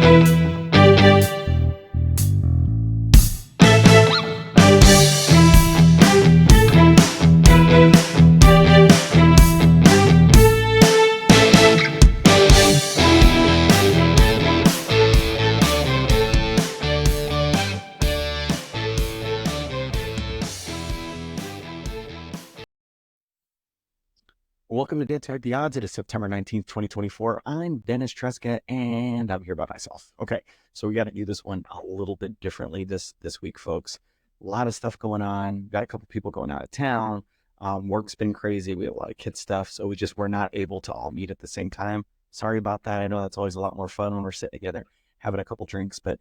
Welcome to Rad Dad The Odds. It is September 19th, 2024. I'm Dennis Tresca, and I'm here by myself. Okay, so we got to do this one a little bit differently this week, folks. A lot of stuff going on. Got a couple people going out of town. Work's been crazy. We have a lot of kid stuff, so we just were not able to all meet at the same time. Sorry about that. I know that's always a lot more fun when we're sitting together, having a couple drinks. But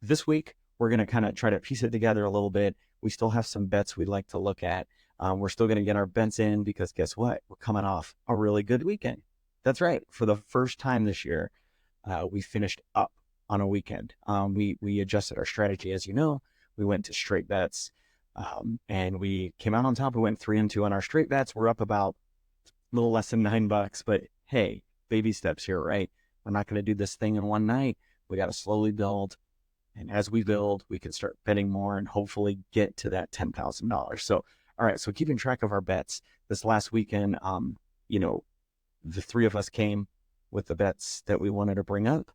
this week, we're going to kind of try to piece it together a little bit. We still have some bets we'd like to look at. We're still going to get our bets in because guess what? We're coming off a really good weekend. That's right. For the first time this year, we finished up on a weekend. We adjusted our strategy. As you know, we went to straight bets and we came out on top. We went 3-2 on our straight bets. We're up about a little less than $9, but hey, baby steps here, right? We're not going to do this thing in one night. We got to slowly build. And as we build, we can start betting more and hopefully get to that $10,000. So, all right, so keeping track of our bets this last weekend, the three of us came with the bets that we wanted to bring up.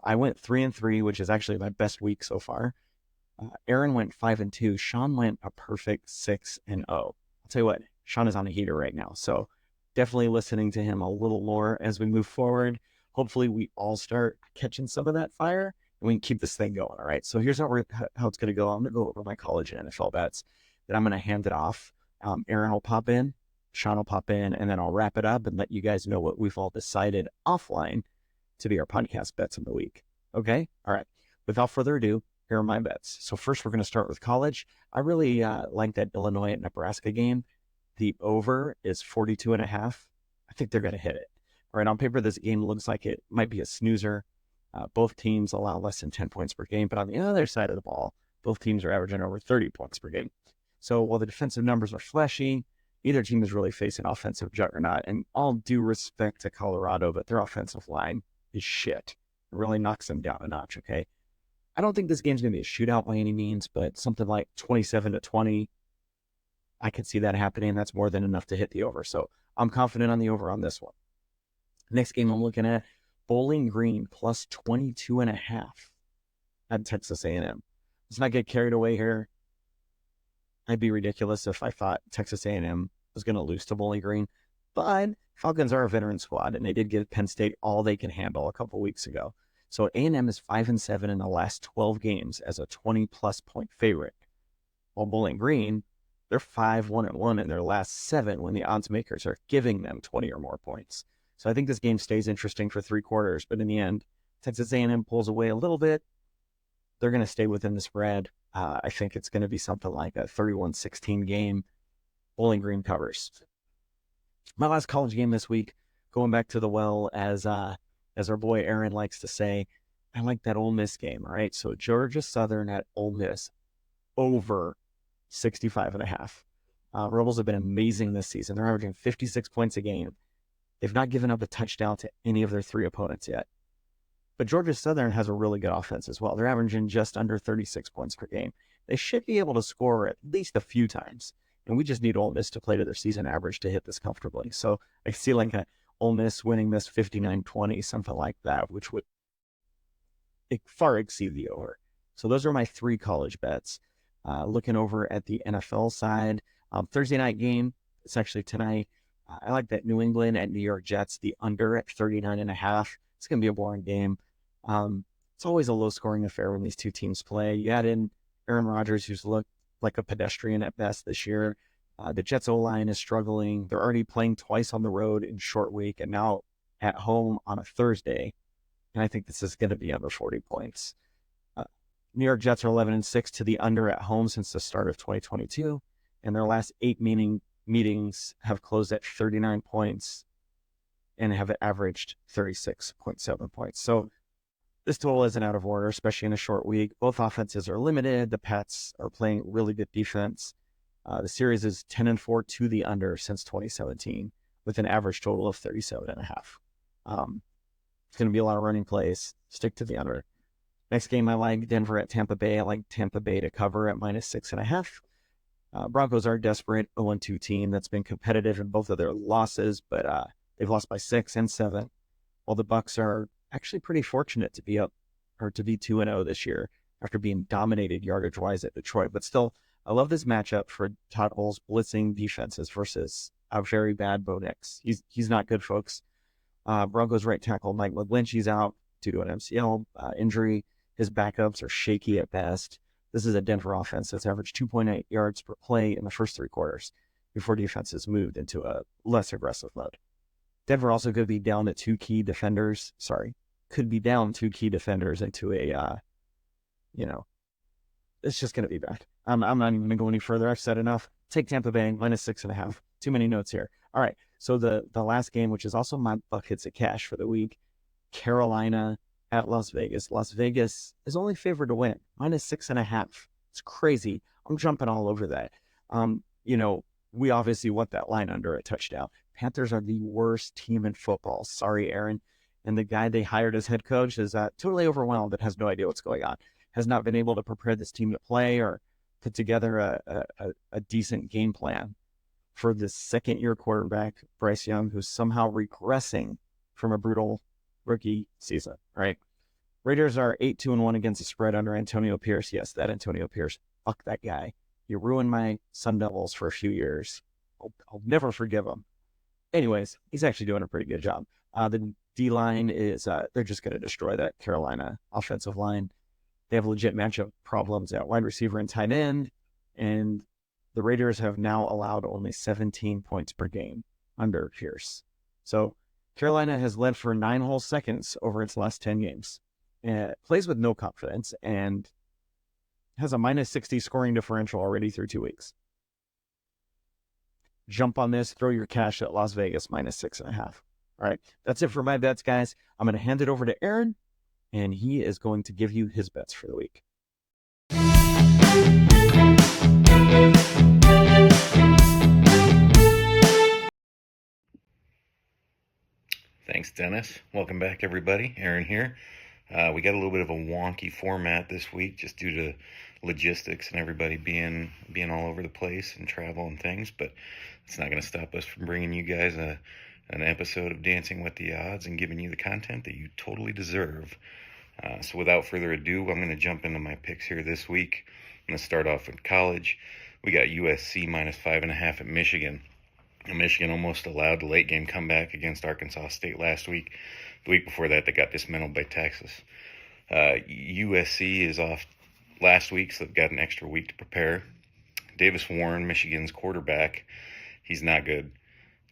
I went 3-3, which is actually my best week so far. Aaron went 5-2. Sean went a perfect 6-0. I'll tell you what, Sean is on a heater right now. So definitely listening to him a little more as we move forward. Hopefully we all start catching some of that fire and we can keep this thing going. All right, so here's how it's going to go. I'm going to go over my college and NFL bets. Then I'm going to hand it off. Aaron will pop in, Sean will pop in, and then I'll wrap it up and let you guys know what we've all decided offline to be our podcast bets of the week. Okay? All right. Without further ado, here are my bets. So first, we're going to start with college. I really like that Illinois at Nebraska game. The over is 42.5. I think they're going to hit it. All right, on paper, this game looks like it might be a snoozer. Both teams allow less than 10 points per game, but on the other side of the ball, both teams are averaging over 30 points per game. So while the defensive numbers are flashy, either team is really facing offensive juggernaut. And all due respect to Colorado, but their offensive line is shit. It really knocks them down a notch, okay? I don't think this game's going to be a shootout by any means, but something like 27-20, I could see that happening. That's more than enough to hit the over. So I'm confident on the over on this one. Next game I'm looking at, Bowling Green plus 22.5 at Texas A&M. Let's not get carried away here. I'd be ridiculous if I thought Texas A&M was going to lose to Bowling Green. But Falcons are a veteran squad, and they did give Penn State all they can handle a couple weeks ago. So A&M is 5-7 in the last 12 games as a 20-plus point favorite. While Bowling Green, they're 5-1-1 in their last 7 when the odds makers are giving them 20 or more points. So I think this game stays interesting for 3 quarters, but in the end, Texas A&M pulls away a little bit. They're going to stay within the spread. I think it's going to be something like a 31-16 game. Bowling Green covers. My last college game this week, going back to the well, as our boy Aaron likes to say, I like that Ole Miss game, all right? So Georgia Southern at Ole Miss, over 65.5. Rebels have been amazing this season. They're averaging 56 points a game. They've not given up a touchdown to any of their 3 opponents yet. But Georgia Southern has a really good offense as well. They're averaging just under 36 points per game. They should be able to score at least a few times. And we just need Ole Miss to play to their season average to hit this comfortably. So I see like a Ole Miss winning this 59-20, something like that, which would far exceed the over. So those are my 3 college bets. Looking over at the NFL side, Thursday night game, it's actually tonight. I like that New England at New York Jets, the under at 39.5. It's going to be a boring game. It's always a low-scoring affair when these two teams play. You add in Aaron Rodgers, who's looked like a pedestrian at best this year. The Jets O-line is struggling. They're already playing twice on the road in short week and now at home on a Thursday. And I think this is going to be under 40 points. New York Jets are 11-6 to the under at home since the start of 2022. And their last 8 meetings have closed at 39 points and have averaged 36.7 points. So this total isn't out of order, especially in a short week. Both offenses are limited. The Pats are playing really good defense. The series is 10-4 to the under since 2017 with an average total of 37.5. It's going to be a lot of running plays. Stick to the under. Next game, I like Denver at Tampa Bay. I like Tampa Bay to cover at -6.5. Broncos are a desperate 0-2 team that's been competitive in both of their losses, but they've lost by 6 and 7. While the Bucs are actually pretty fortunate to be up or to be 2-0 this year after being dominated yardage-wise at Detroit. But still, I love this matchup for Todd Bowles blitzing defenses versus a very bad Bo Nix. He's not good, folks. Broncos right tackle Mike Lynch, he's out due to an MCL injury. His backups are shaky at best. This is a Denver offense that's averaged 2.8 yards per play in the first 3 quarters before defenses moved into a less aggressive mode. Denver also could be down to 2 key defenders. Could be down 2 key defenders into a, it's just going to be bad. I'm not even going to go any further. I've said enough. Take Tampa Bay -6.5. Too many notes here. All right. So the last game, which is also my buckets of cash for the week, Carolina at Las Vegas. Las Vegas is only favored to win, -6.5. It's crazy. I'm jumping all over that. We obviously want that line under a touchdown. Panthers are the worst team in football. Sorry, Aaron. And the guy they hired as head coach is totally overwhelmed and has no idea what's going on. Has not been able to prepare this team to play or put together a decent game plan for the second-year quarterback, Bryce Young, who's somehow regressing from a brutal rookie season, right? Raiders are 8-2-1 against the spread under Antonio Pierce. Yes, that Antonio Pierce. Fuck that guy. You ruined my Sun Devils for a few years. I'll never forgive him. Anyways, he's actually doing a pretty good job. The D-line is, they're just going to destroy that Carolina offensive line. They have legit matchup problems at wide receiver and tight end, and the Raiders have now allowed only 17 points per game under Pierce. So Carolina has led for 9 whole seconds over its last 10 games. Plays with no confidence and has a -60 scoring differential already through 2 weeks. Jump on this, throw your cash at Las Vegas -6.5. All right, that's it for my bets, guys. I'm going to hand it over to Aaron, and he is going to give you his bets for the week. Thanks, Dennis. Welcome back, everybody. Aaron here. We got a little bit of a wonky format this week just due to logistics and everybody being all over the place and travel and things, but it's not going to stop us from bringing you guys an episode of Dancing with the Odds and giving you the content that you totally deserve. So without further ado, I'm going to jump into my picks here this week. I'm going to start off with college. We got USC -5.5 at Michigan. Michigan almost allowed the late game comeback against Arkansas State last week. The week before that, they got dismantled by Texas. USC is off last week, so they've got an extra week to prepare. Davis Warren, Michigan's quarterback, he's not good.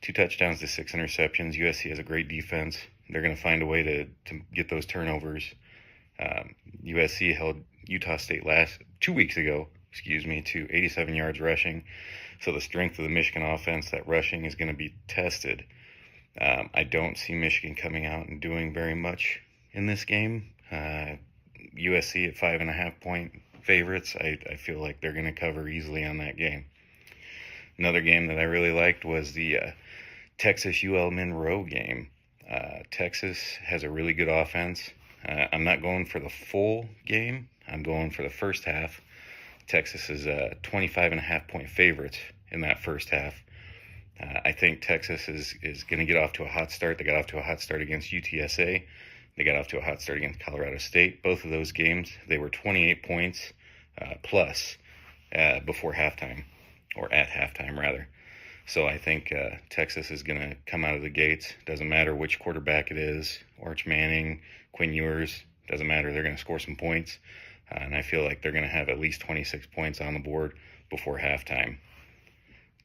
2 touchdowns to 6 interceptions. USC has a great defense. They're going to find a way to get those turnovers. USC held Utah State 2 weeks ago, to 87 yards rushing. So the strength of the Michigan offense, that rushing, is going to be tested. I don't see Michigan coming out and doing very much in this game. USC at 5.5-point favorites. I feel like they're going to cover easily on that game. Another game that I really liked was the Texas UL Monroe game. Texas has a really good offense. I'm not going for the full game. I'm going for the first half. Texas is 25.5-point favorites in that first half. I think Texas is going to get off to a hot start. They got off to a hot start against UTSA. They got off to a hot start against Colorado State. Both of those games, they were 28 points plus before halftime, or at halftime, rather. So I think Texas is going to come out of the gates. Doesn't matter which quarterback it is, Arch Manning, Quinn Ewers, doesn't matter. They're going to score some points. And I feel like they're going to have at least 26 points on the board before halftime.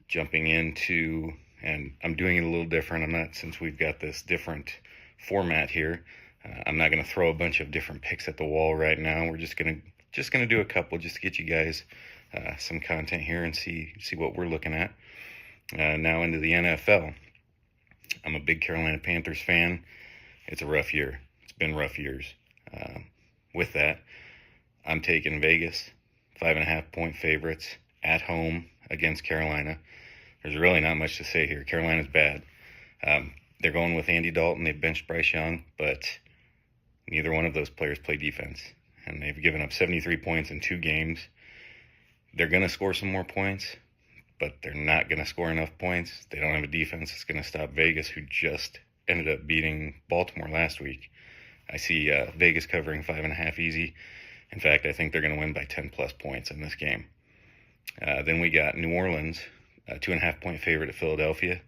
Jumping into, and I'm doing it a little different. Since we've got this different format here, I'm not going to throw a bunch of different picks at the wall right now. We're just going to do a couple just to get you guys some content here and see what we're looking at. Now into the NFL. I'm a big Carolina Panthers fan. It's a rough year. It's been rough years. With that, I'm taking Vegas, 5.5-point favorites at home against Carolina. There's really not much to say here. Carolina's bad. They're going with Andy Dalton. They benched Bryce Young, but neither one of those players play defense. and they've given up 73 points in 2 games. They're going to score some more points, but they're not going to score enough points. They don't have a defense that's going to stop Vegas, who just ended up beating Baltimore last week. I see Vegas covering 5.5 easy. In fact, I think they're going to win by 10 plus points in this game. Then we got New Orleans, a 2.5 point favorite at Philadelphia.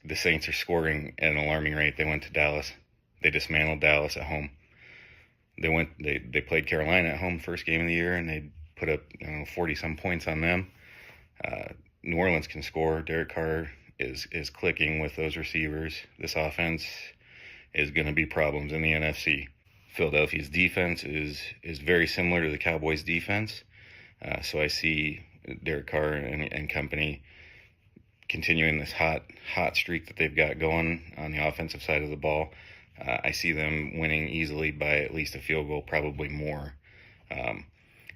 The Saints are scoring at an alarming rate. They went to Dallas. They dismantled Dallas at home. They played Carolina at home first game of the year, and they put up 40 some points on them. New Orleans can score. Derek Carr is clicking with those receivers. This offense is going to be problems in the NFC. Philadelphia's defense is very similar to the Cowboys' defense. So I see Derek Carr and company continuing this hot streak that they've got going on the offensive side of the ball. I see them winning easily by at least a field goal, probably more.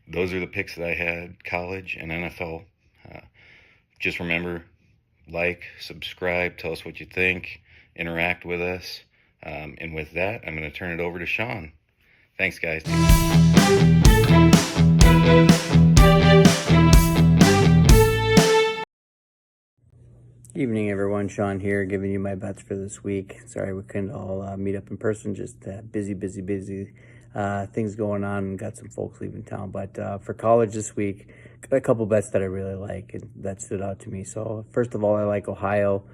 Those are the picks that I had, college and NFL. Just remember, like, subscribe, tell us what you think, interact with us. And with that, I'm going to turn it over to Sean. Thanks, guys. Evening, everyone. Sean here, giving you my bets for this week. Sorry we couldn't all meet up in person. Just busy things going on. Got some folks leaving town. But for college this week, got a couple bets that I really like and that stood out to me. So first of all, I like Ohio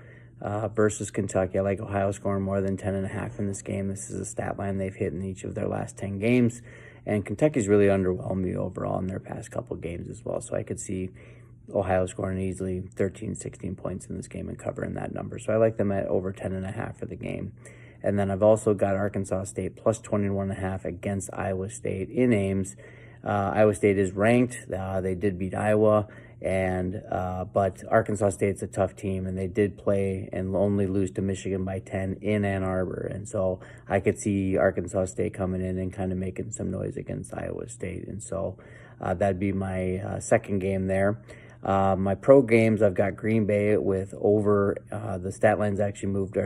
versus Kentucky. I like Ohio scoring more than 10.5 in this game. This is a stat line they've hit in each of their last 10 games. And Kentucky's really underwhelmed me overall in their past couple games as well. So I could see Ohio scoring easily 13, 16 points in this game and covering that number. So I like them at over 10.5 for the game. And then I've also got Arkansas State plus 21.5 against Iowa State in Ames. Iowa State is ranked. They did beat Iowa, but Arkansas State's a tough team, and they did play and only lose to Michigan by 10 in Ann Arbor. And so I could see Arkansas State coming in and kind of making some noise against Iowa State. And so that'd be my second game there. My pro games, I've got Green Bay with over, the lines actually moved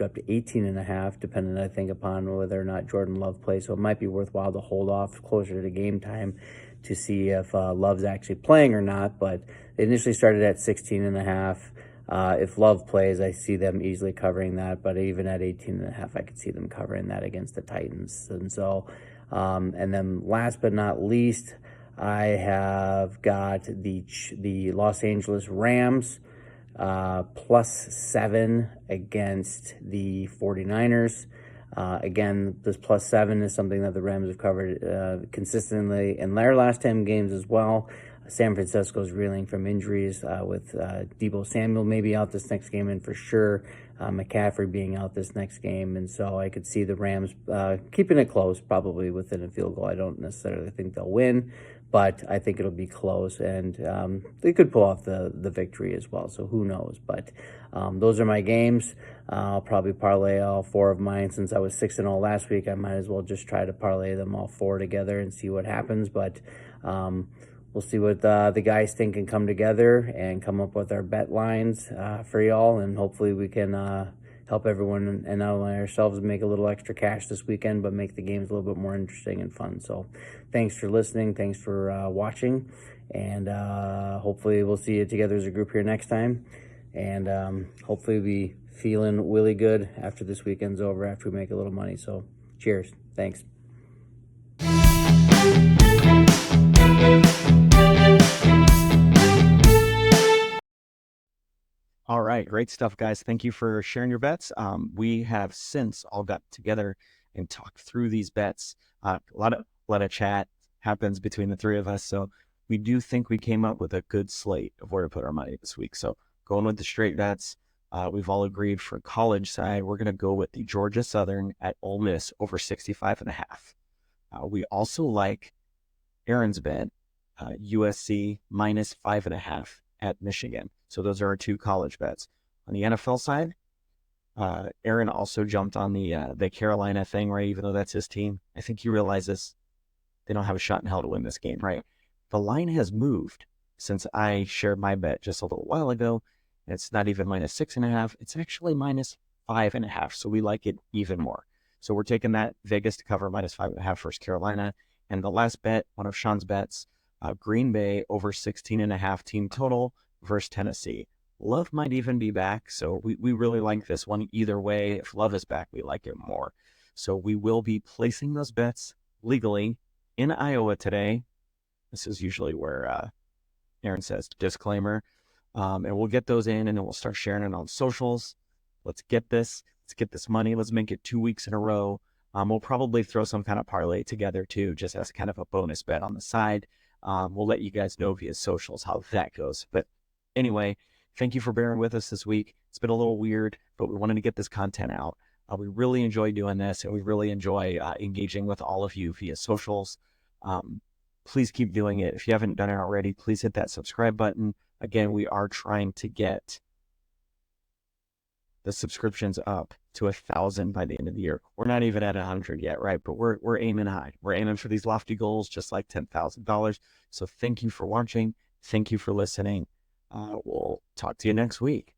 up to 18.5, depending, I think, upon whether or not Jordan Love plays. So it might be worthwhile to hold off closer to game time to see if Love's actually playing or not. But they initially started at 16.5. If Love plays, I see them easily covering that. But even at 18.5, I could see them covering that against the Titans. And so, and then last but not least, I have got the Los Angeles Rams +7 against the 49ers. Again, this +7 is something that the Rams have covered consistently in their last 10 games as well. San Francisco's reeling from injuries with Deebo Samuel maybe out this next game, and for sure McCaffrey being out this next game. And so I could see the Rams keeping it close, probably within a field goal. I don't necessarily think they'll win, but I think it'll be close, and they could pull off the victory as well. So who knows? But those are my games. I'll probably parlay all 4 of mine. Since I was 6-0 last week, I might as well just try to parlay them all 4 together and see what happens. But we'll see what the guys think and come together and come up with our bet lines for y'all, and hopefully we can help everyone and not only ourselves make a little extra cash this weekend, but make the games a little bit more interesting and fun. So thanks for listening. Thanks for watching. And hopefully we'll see you together as a group here next time. And hopefully be feeling really good after this weekend's over, after we make a little money. So cheers. Thanks. All right, great stuff, guys. Thank you for sharing your bets. We have since all got together and talked through these bets. A lot of chat happens between the 3 of us, so we do think we came up with a good slate of where to put our money this week. So going with the straight bets, we've all agreed for college side, we're going to go with the Georgia Southern at Ole Miss over 65.5. We also like Aaron's bet, USC -5.5 at Michigan. So those are our 2 college bets. On the NFL side, Aaron also jumped on the Carolina thing, right? Even though that's his team. I think you realize this. They don't have a shot in hell to win this game, right? The line has moved since I shared my bet just a little while ago. It's not even -6.5. It's actually -5.5. So we like it even more. So we're taking that Vegas to cover -5.5 versus Carolina. And the last bet, one of Sean's bets, Green Bay over 16.5 team total versus Tennessee. Love might even be back, so we really like this one. Either way, if Love is back, we like it more. So we will be placing those bets legally in Iowa today. This is usually where Aaron says disclaimer. And we'll get those in, and then we'll start sharing it on socials. Let's get this money. Let's make it 2 weeks in a row. We'll probably throw some kind of parlay together too, just as kind of a bonus bet on the side. We'll let you guys know via socials how that goes. But anyway, thank you for bearing with us this week. It's been a little weird, but we wanted to get this content out. We really enjoy doing this, and we really enjoy engaging with all of you via socials. Please keep doing it. If you haven't done it already, please hit that subscribe button. Again, we are trying to get the subscriptions up to 1,000 by the end of the year. We're not even at 100 yet, right? But we're aiming high. We're aiming for these lofty goals, just like $10,000. So thank you for watching. Thank you for listening. We'll talk to you next week.